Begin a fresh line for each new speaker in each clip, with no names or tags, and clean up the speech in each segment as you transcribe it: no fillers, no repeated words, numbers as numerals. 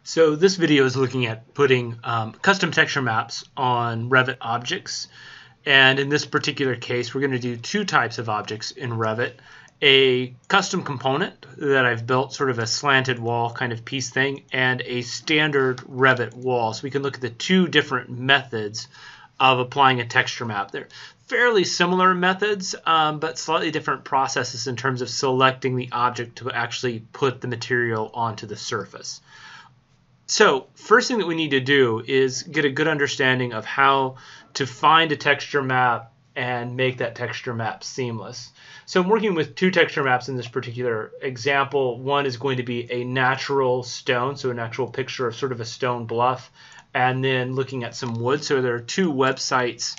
So this video is looking at putting custom texture maps on Revit objects. And in this particular case, we're going to do two types of objects in Revit. A custom component that I've built, sort of a slanted wall kind of piece thing, and a standard Revit wall. So we can look at the two different methods of applying a texture map. They're fairly similar methods, but slightly different processes in terms of selecting the object to actually put the material onto the surface. So first thing that we need to do is get a good understanding of how to find a texture map and make that texture map seamless. So I'm working with two texture maps in this particular example. One is going to be a natural stone, so a natural picture of sort of a stone bluff, and then looking at some wood. So there are two websites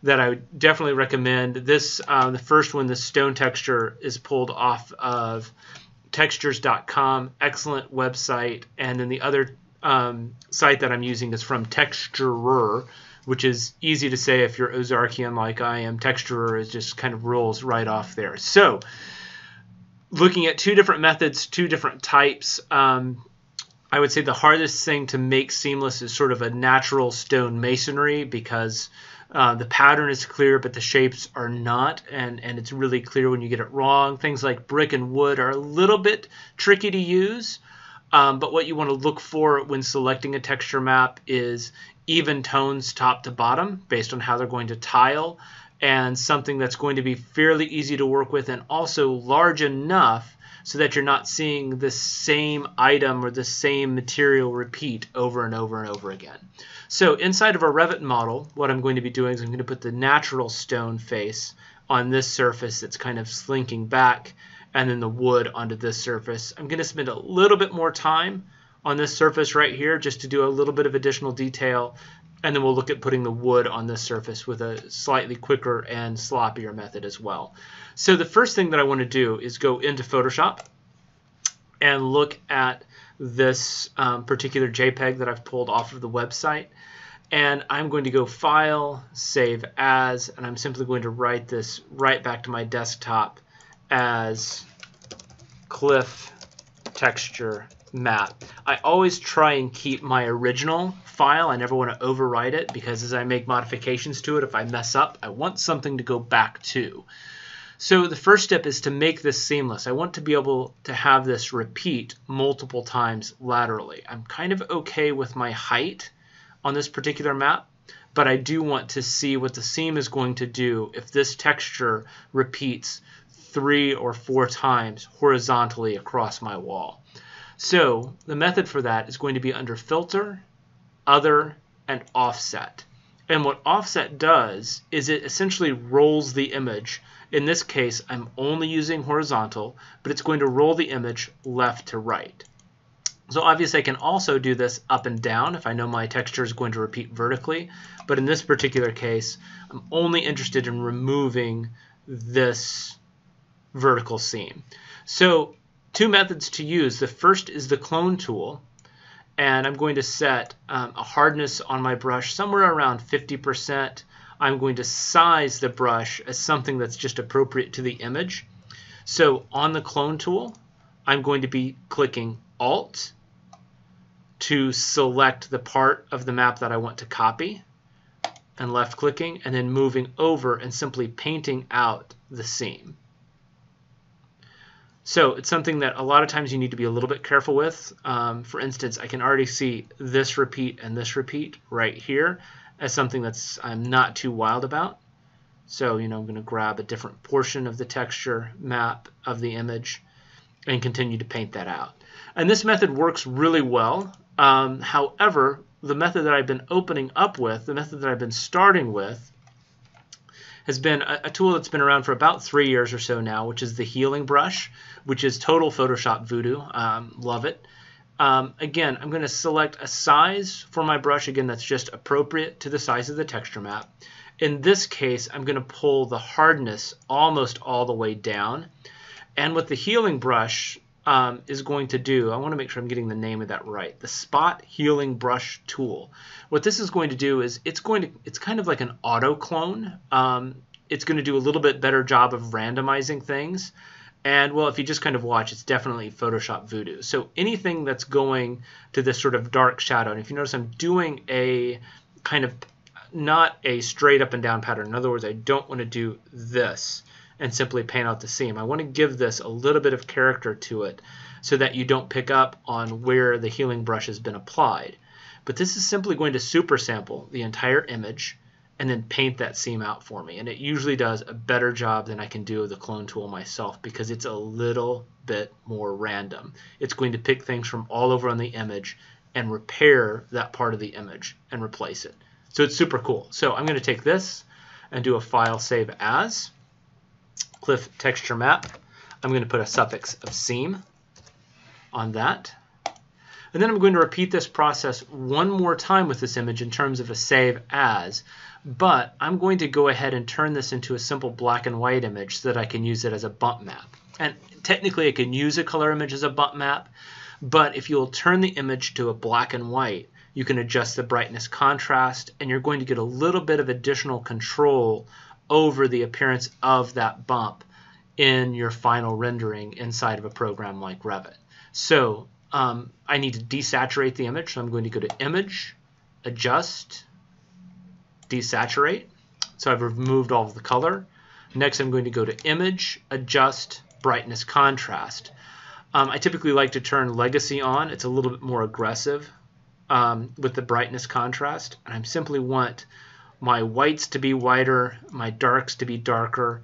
that I would definitely recommend. This, the first one, the stone texture, is pulled off of textures.com, excellent website, and then the other site that I'm using is from Texturer, which is easy to say if you're Ozarkian like I am. Texturer is just kind of rolls right off there. So looking at two different methods, two different types, I would say the hardest thing to make seamless is sort of a natural stone masonry, because the pattern is clear but the shapes are not, and it's really clear when you get it wrong. Things like brick and wood are a little bit tricky to use. But what you want to look for when selecting a texture map is even tones top to bottom based on how they're going to tile, and something that's going to be fairly easy to work with and also large enough so that you're not seeing the same item or the same material repeat over and over and over again. So inside of our Revit model, what I'm going to be doing is I'm going to put the natural stone face on this surface that's kind of slinking back, and then the wood onto this surface. I'm going to spend a little bit more time on this surface right here just to do a little bit of additional detail, and then we'll look at putting the wood on this surface with a slightly quicker and sloppier method as well. So the first thing that I want to do is go into Photoshop and look at this particular JPEG that I've pulled off of the website, and I'm going to go File, Save As, and I'm simply going to write this right back to my desktop as Cliff Texture Map. I always try and keep my original file. I never want to overwrite it, because as I make modifications to it, if I mess up, I want something to go back to. So the first step is to make this seamless. I want to be able to have this repeat multiple times laterally. I'm kind of okay with my height on this particular map, but I do want to see what the seam is going to do if this texture repeats 3 or 4 times horizontally across my wall. So the method for that is going to be under Filter, Other, and Offset. And what Offset does is it essentially rolls the image. In this case, I'm only using horizontal, but it's going to roll the image left to right. So obviously I can also do this up and down if I know my texture is going to repeat vertically, but in this particular case, I'm only interested in removing this vertical seam. So two methods to use. The first is the clone tool, and I'm going to set a hardness on my brush somewhere around 50%. I'm going to size the brush as something that's just appropriate to the image. So on the clone tool, I'm going to be clicking Alt to select the part of the map that I want to copy, and left clicking, and then moving over and simply painting out the seam. So it's something that a lot of times you need to be a little bit careful with. For instance, I can already see this repeat and this repeat right here as something that's I'm not too wild about. So I'm going to grab a different portion of the texture map of the image and continue to paint that out. And this method works really well. However, the method that I've been opening up with, the method that I've been starting with, has been a tool that's been around for about 3 years or so now, which is the Healing Brush, which is total Photoshop voodoo. Love it. Again, I'm going to select a size for my brush, again, that's just appropriate to the size of the texture map. In this case, I'm going to pull the hardness almost all the way down. And what the Healing Brush is going to do, I want to make sure I'm getting the name of that right, the Spot Healing Brush tool. What this is going to do is it's kind of like an auto clone. It's going to do a little bit better job of randomizing things, And well, if you just kind of watch, it's definitely Photoshop voodoo. So anything that's going to this sort of dark shadow, and if you notice I'm doing a kind of not a straight up and down pattern. In other words, I don't want to do this and simply paint out the seam. I want to give this a little bit of character to it so that you don't pick up on where the healing brush has been applied. But this is simply going to super sample the entire image and then paint that seam out for me. And it usually does a better job than I can do with the clone tool myself because it's a little bit more random. It's going to pick things from all over on the image and repair that part of the image and replace it. So it's super cool. So I'm going to take this and do a file save as, Cliff texture map. I'm going to put a suffix of seam on that. And then I'm going to repeat this process one more time with this image in terms of a save as, but I'm going to go ahead and turn this into a simple black and white image so that I can use it as a bump map. And technically I can use a color image as a bump map, but if you'll turn the image to a black and white, you can adjust the brightness contrast, and you're going to get a little bit of additional control over the appearance of that bump in your final rendering inside of a program like Revit. So I need to desaturate the image, so I'm going to go to Image, Adjust, Desaturate. So I've removed all of the color. Next I'm going to go to Image, Adjust, Brightness Contrast. I typically like to turn Legacy on. It's a little bit more aggressive with the brightness contrast. And I simply want my whites to be whiter, my darks to be darker,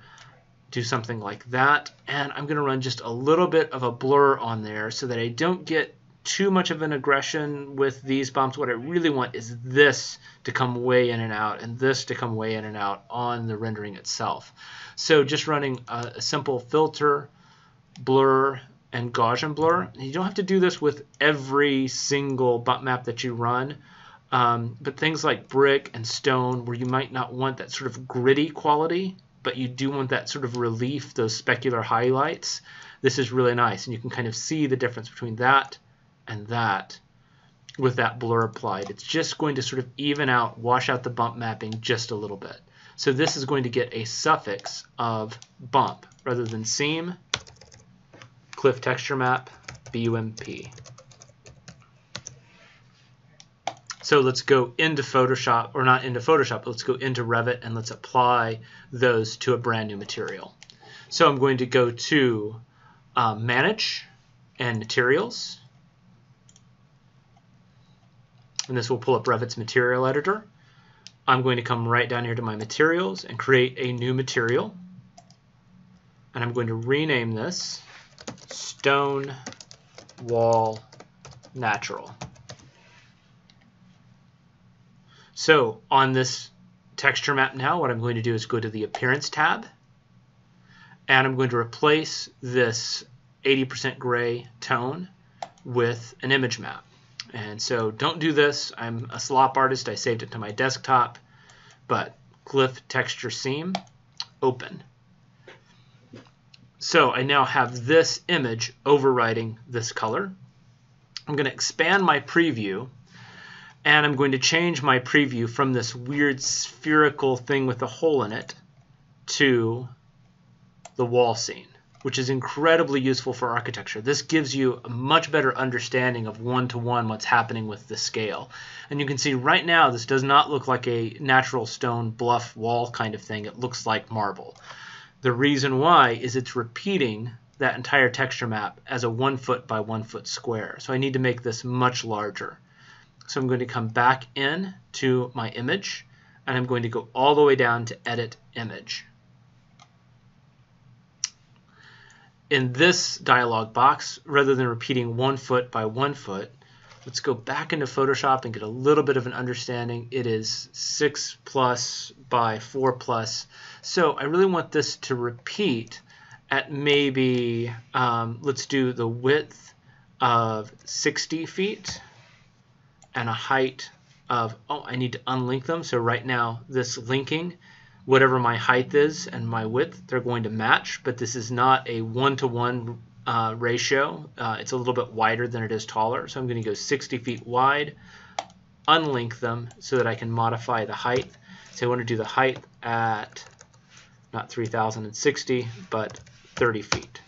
do something like that. And I'm going to run just a little bit of a blur on there so that I don't get too much of an aggression with these bumps. What I really want is this to come way in and out and this to come way in and out on the rendering itself. So just running a simple filter, blur, and Gaussian blur. You don't have to do this with every single bump map that you run, but things like brick and stone where you might not want that sort of gritty quality, but you do want that sort of relief, those specular highlights, this is really nice. And you can kind of see the difference between that and that with that blur applied. It's just going to sort of even out, wash out the bump mapping just a little bit. So this is going to get a suffix of bump rather than seam. Cliff texture map, BUMP. So let's go into Photoshop, or not into Photoshop, but let's go into Revit and let's apply those to a brand new material. So I'm going to go to Manage and Materials. And this will pull up Revit's material editor. I'm going to come right down here to my materials and create a new material. And I'm going to rename this Stone Wall Natural. So on this texture map now, what I'm going to do is go to the Appearance tab, and I'm going to replace this 80% gray tone with an image map. And so don't do this. I'm a slop artist. I saved it to my desktop, but Glyph Texture Seam, open. So I now have this image overriding this color. I'm going to expand my preview, and I'm going to change my preview from this weird spherical thing with a hole in it to the wall scene, which is incredibly useful for architecture. This gives you a much better understanding of one-to-one what's happening with the scale. And you can see right now this does not look like a natural stone bluff wall kind of thing. It looks like marble. The reason why is it's repeating that entire texture map as a 1 foot by 1 foot square. So I need to make this much larger. So I'm going to come back in to my image, and I'm going to go all the way down to Edit Image. In this dialog box, rather than repeating 1 foot by 1 foot, let's go back into Photoshop and get a little bit of an understanding. It is 6 plus by 4 plus. So I really want this to repeat at maybe, let's do the width of 60 feet and a height of, oh, I need to unlink them. So right now this linking, whatever my height is and my width, they're going to match, but this is not a one-to-one ratio. It's a little bit wider than it is taller. So I'm going to go 60 feet wide, unlink them so that I can modify the height. So I want to do the height at not 3060, but 30 feet.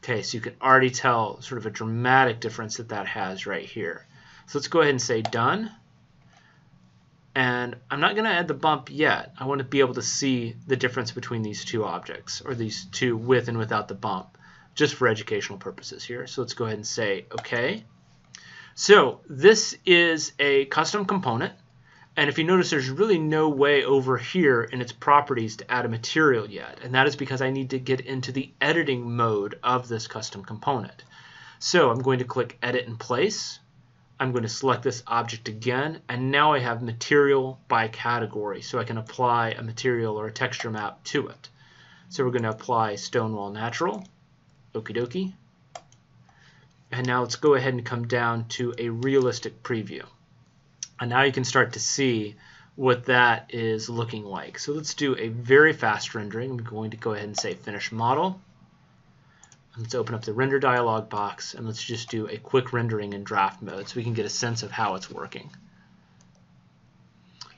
Okay, so you can already tell sort of a dramatic difference that has right here. So let's go ahead and say done. And I'm not going to add the bump yet. I want to be able to see the difference between these two objects, or these two with and without the bump, just for educational purposes here. So let's go ahead and say OK. So this is a custom component. And if you notice, there's really no way over here in its properties to add a material yet. And that is because I need to get into the editing mode of this custom component. So I'm going to click Edit in Place. I'm going to select this object again. And now I have material by category. So I can apply a material or a texture map to it. So we're going to apply Stonewall Natural. Okie dokie. And now let's go ahead and come down to a realistic preview. And now you can start to see what that is looking like. So let's do a very fast rendering. I'm going to go ahead and say Finish Model. And let's open up the render dialog box, and let's just do a quick rendering in draft mode so we can get a sense of how it's working.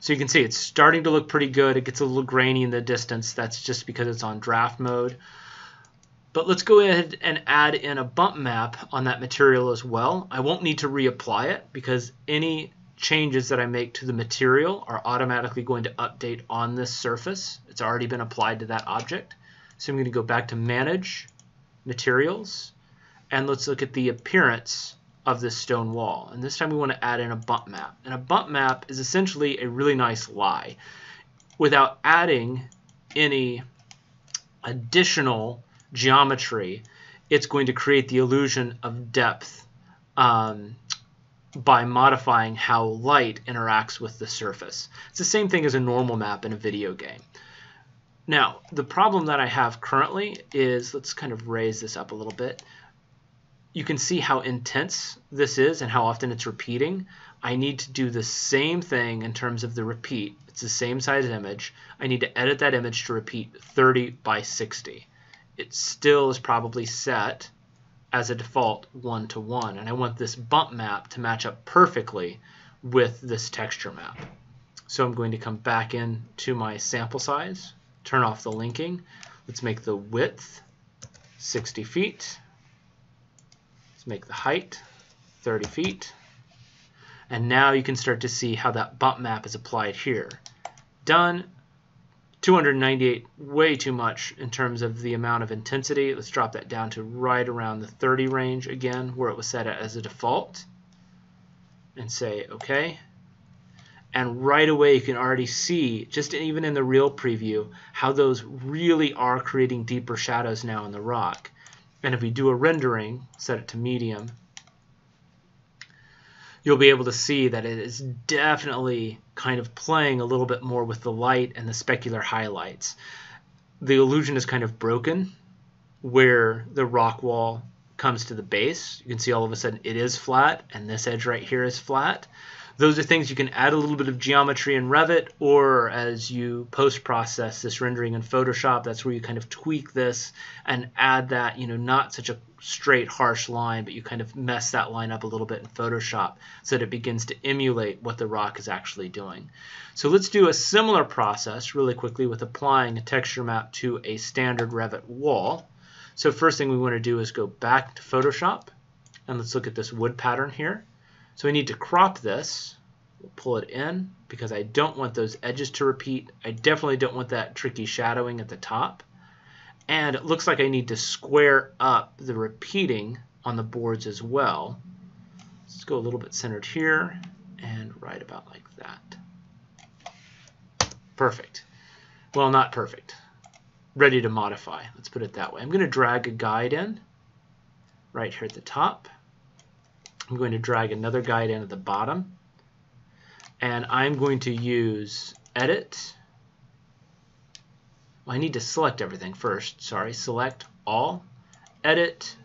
So you can see it's starting to look pretty good. It gets a little grainy in the distance. That's just because it's on draft mode. But let's go ahead and add in a bump map on that material as well. I won't need to reapply it because any changes that I make to the material are automatically going to update on this surface. It's already been applied to that object. So I'm going to go back to Manage, Materials, and let's look at the appearance of this stone wall. And this time we want to add in a bump map. And a bump map is essentially a really nice lie. Without adding any additional geometry, it's going to create the illusion of depth by modifying how light interacts with the surface. It's the same thing as a normal map in a video game. Now, the problem that I have currently is, let's kind of raise this up a little bit. You can see how intense this is and how often it's repeating. I need to do the same thing in terms of the repeat. It's the same size image. I need to edit that image to repeat 30 by 60. It still is probably set as a default 1:1, and I want this bump map to match up perfectly with this texture map. So I'm going to come back in to my sample size, turn off the linking. Let's make the width 60 feet. Let's make the height 30 feet. And now you can start to see how that bump map is applied here. Done. 298, way too much in terms of the amount of intensity. Let's drop that down to right around the 30 range again, where it was set as a default, and say OK. And right away you can already see, just even in the real preview, how those really are creating deeper shadows now in the rock. And if we do a rendering, set it to medium, you'll be able to see that it is definitely kind of playing a little bit more with the light and the specular highlights. The illusion is kind of broken where the rock wall comes to the base. You can see all of a sudden it is flat, and this edge right here is flat. Those are things you can add a little bit of geometry in Revit, or as you post-process this rendering in Photoshop, that's where you kind of tweak this and add that, not such a straight, harsh line, but you kind of mess that line up a little bit in Photoshop so that it begins to emulate what the rock is actually doing. So let's do a similar process really quickly with applying a texture map to a standard Revit wall. So first thing we want to do is go back to Photoshop, and let's look at this wood pattern here. So we need to crop this. We'll pull it in because I don't want those edges to repeat. I definitely don't want that tricky shadowing at the top. And it looks like I need to square up the repeating on the boards as well. Let's go a little bit centered here and right about like that. Perfect. Well, not perfect. Ready to modify. Let's put it that way. I'm going to drag a guide in right here at the top. I'm going to drag another guide in at the bottom, and I'm going to use Edit. Well, I need to select everything first. Sorry, select all, Edit,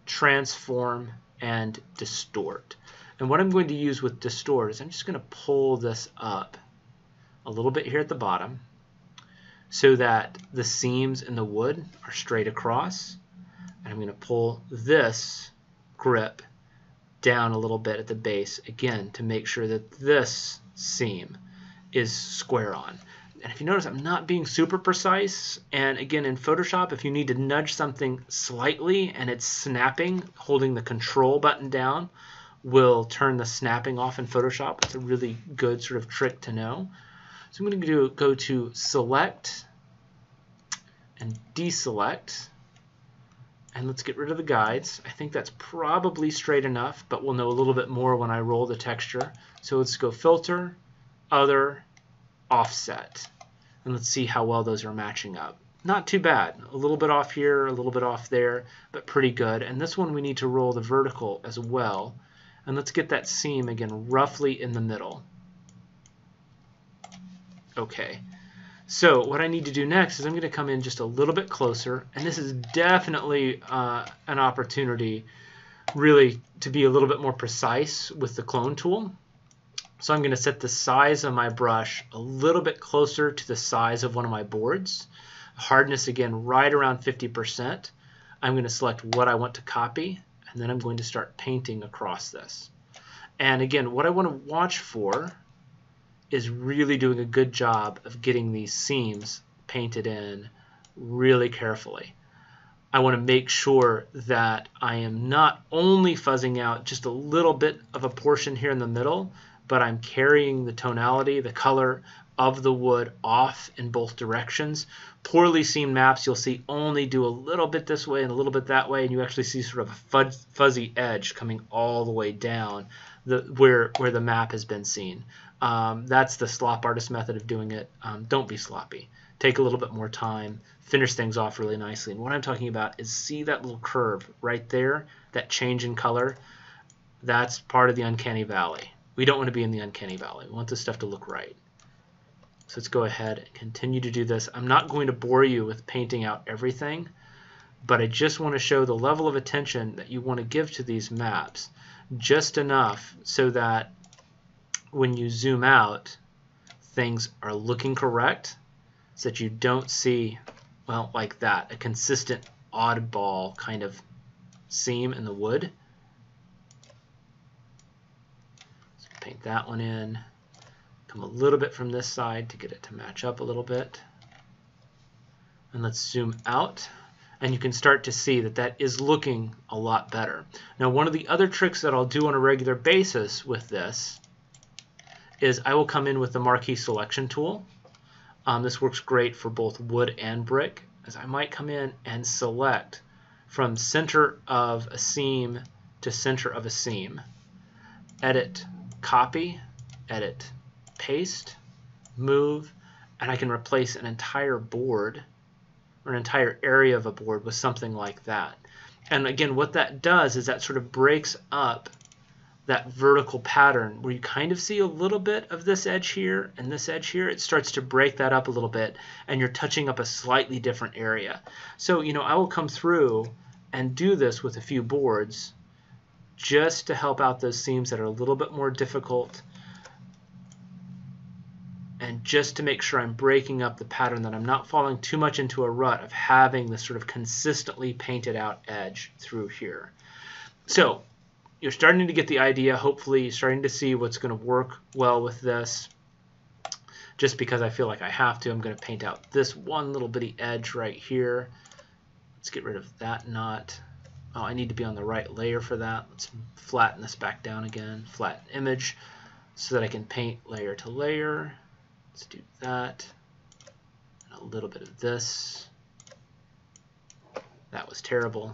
Transform, and Distort. And what I'm going to use with Distort is I'm just going to pull this up a little bit here at the bottom so that the seams in the wood are straight across. And I'm going to pull this grip down a little bit at the base again to make sure that this seam is square on. And if you notice, I'm not being super precise. And again, in Photoshop, if you need to nudge something slightly and it's snapping, holding the control button down will turn the snapping off in Photoshop. It's a really good sort of trick to know. So I'm going to go to Select and Deselect. And let's get rid of the guides. I think that's probably straight enough, but we'll know a little bit more when I roll the texture. So let's go Filter, Other, Offset. And let's see how well those are matching up. Not too bad. A little bit off here, a little bit off there, but pretty good. And this one we need to roll the vertical as well. And let's get that seam again roughly in the middle. Okay. So what I need to do next is I'm going to come in just a little bit closer, and this is definitely an opportunity really to be a little bit more precise with the clone tool. So I'm going to set the size of my brush a little bit closer to the size of one of my boards. Hardness again right around 50%. I'm going to select what I want to copy, and then I'm going to start painting across this. And again, what I want to watch for is really doing a good job of getting these seams painted in really carefully. I want to make sure that I am not only fuzzing out just a little bit of a portion here in the middle, but I'm carrying the tonality, the color of the wood off in both directions. Poorly seamed maps you'll see only do a little bit this way and a little bit that way, and you actually see sort of a fuzzy edge coming all the way down where the map has been seen. That's the slop artist method of doing it. Don't be sloppy. Take a little bit more time, finish things off really nicely. And what I'm talking about is see that little curve right there, that change in color? That's part of the uncanny valley. We don't want to be in the uncanny valley. We want this stuff to look right. So let's go ahead and continue to do this. I'm not going to bore you with painting out everything, but I just want to show the level of attention that you want to give to these maps, just enough so that when you zoom out, things are looking correct, so that you don't see, well, like that, a consistent oddball kind of seam in the wood. So paint that one in. Come a little bit from this side to get it to match up a little bit. And let's zoom out. And you can start to see that that is looking a lot better. Now, one of the other tricks that I'll do on a regular basis with this is I will come in with the marquee selection tool. This works great for both wood and brick, as I might come in and select from center of a seam to center of a seam. Edit, copy, edit, paste, move, and I can replace an entire board or an entire area of a board with something like that. And again, what that does is that sort of breaks up that vertical pattern where you kind of see a little bit of this edge here and this edge here. It starts to break that up a little bit, and you're touching up a slightly different area. So, you know, I will come through and do this with a few boards just to help out those seams that are a little bit more difficult, and just to make sure I'm breaking up the pattern, that I'm not falling too much into a rut of having this sort of consistently painted out edge through here. So you're starting to get the idea. Hopefully you're starting to see what's going to work well with this. Just because I feel like I have to, I'm going to paint out this one little bitty edge right here. Let's get rid of that knot. Oh, I need to be on the right layer for that. Let's flatten this back down again, flatten image, so that I can paint layer to layer. Let's do that. And a little bit of this. That was terrible.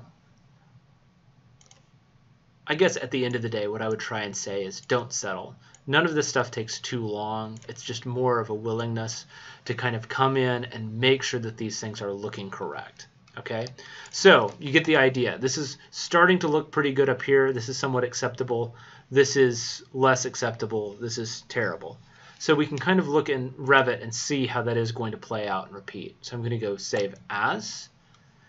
I guess at the end of the day, what I would try and say is don't settle. None of this stuff takes too long. It's just more of a willingness to kind of come in and make sure that these things are looking correct. Okay, so you get the idea. This is starting to look pretty good up here. This is somewhat acceptable. This is less acceptable. This is terrible. So we can kind of look in Revit and see how that is going to play out and repeat. So I'm going to go Save As.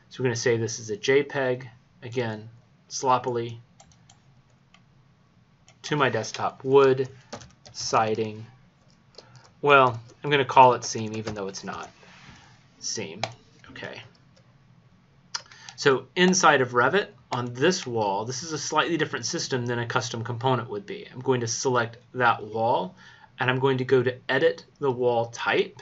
So we're going to say this is a JPEG, again, sloppily, to my desktop. Wood, siding. Well, I'm going to call it seam even though it's not seam. Okay. So inside of Revit, on this wall, this is a slightly different system than a custom component would be. I'm going to select that wall, and I'm going to go to Edit the Wall Type,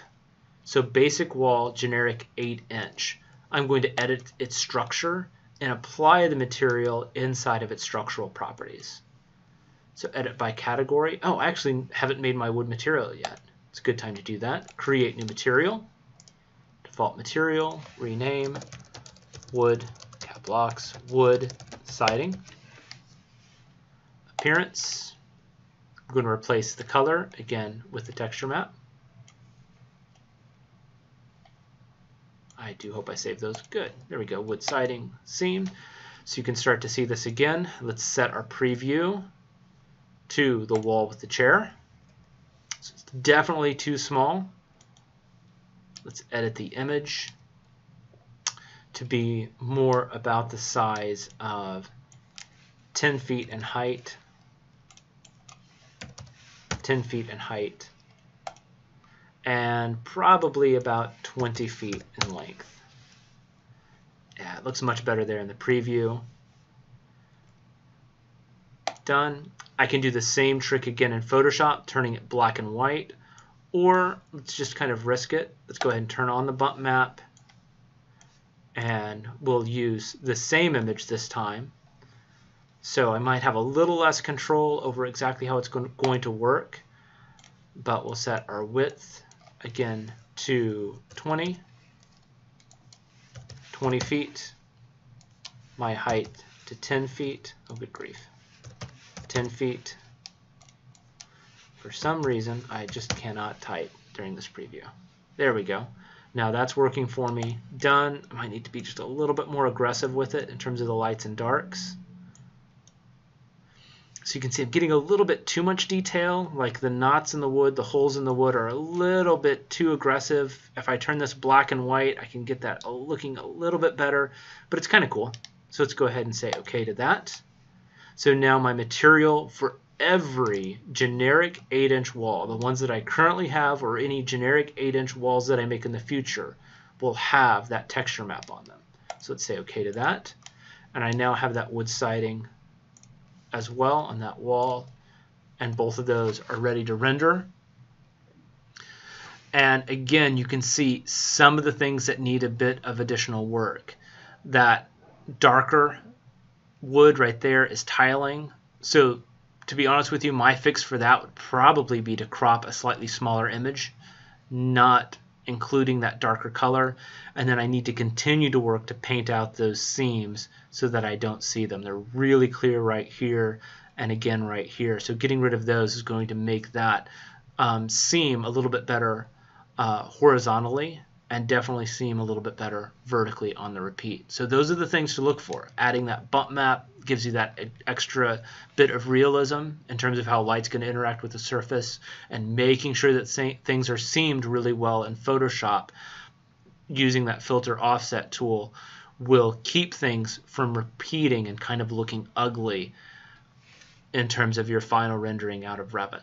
So basic wall, generic 8-inch. I'm going to edit its structure and apply the material inside of its structural properties. So edit by category. Oh, I actually haven't made my wood material yet. It's a good time to do that. Create new material. Default material, rename, wood, cap locks, wood, siding. Appearance. I'm going to replace the color, again, with the texture map. I do hope I saved those. Good. There we go. Wood siding seam. So you can start to see this again. Let's set our preview to the wall with the chair. So it's definitely too small. Let's edit the image to be more about the size of 10 feet in height, 10 feet in height, and probably about 20 feet in length. Yeah, it looks much better there in the preview. Done. I can do the same trick again in Photoshop, turning it black and white, or let's just kind of risk it. Let's go ahead and turn on the bump map, and we'll use the same image this time. So I might have a little less control over exactly how it's going to work, but we'll set our width again to 20 feet, my height to 10 feet, oh good grief, 10 feet. For some reason, I just cannot type during this preview. There we go. Now that's working for me. Done. I might need to be just a little bit more aggressive with it in terms of the lights and darks. So you can see I'm getting a little bit too much detail, like the knots in the wood, the holes in the wood are a little bit too aggressive. If I turn this black and white, I can get that looking a little bit better, but it's kind of cool. So let's go ahead and say OK to that. So now my material for every generic 8-inch wall, the ones that I currently have or any generic 8-inch walls that I make in the future, will have that texture map on them. So let's say OK to that. And I now have that wood siding as well on that wall, and both of those are ready to render. And again, you can see some of the things that need a bit of additional work. That darker wood right there is tiling. So to be honest with you, my fix for that would probably be to crop a slightly smaller image, not including that darker color, and then I need to continue to work to paint out those seams so that I don't see them. They're really clear right here and again right here. So getting rid of those is going to make that seam a little bit better horizontally, and definitely seem a little bit better vertically on the repeat. So those are the things to look for. Adding that bump map gives you that extra bit of realism in terms of how light's going to interact with the surface, and making sure that things are seamed really well in Photoshop using that filter offset tool will keep things from repeating and kind of looking ugly in terms of your final rendering out of Revit.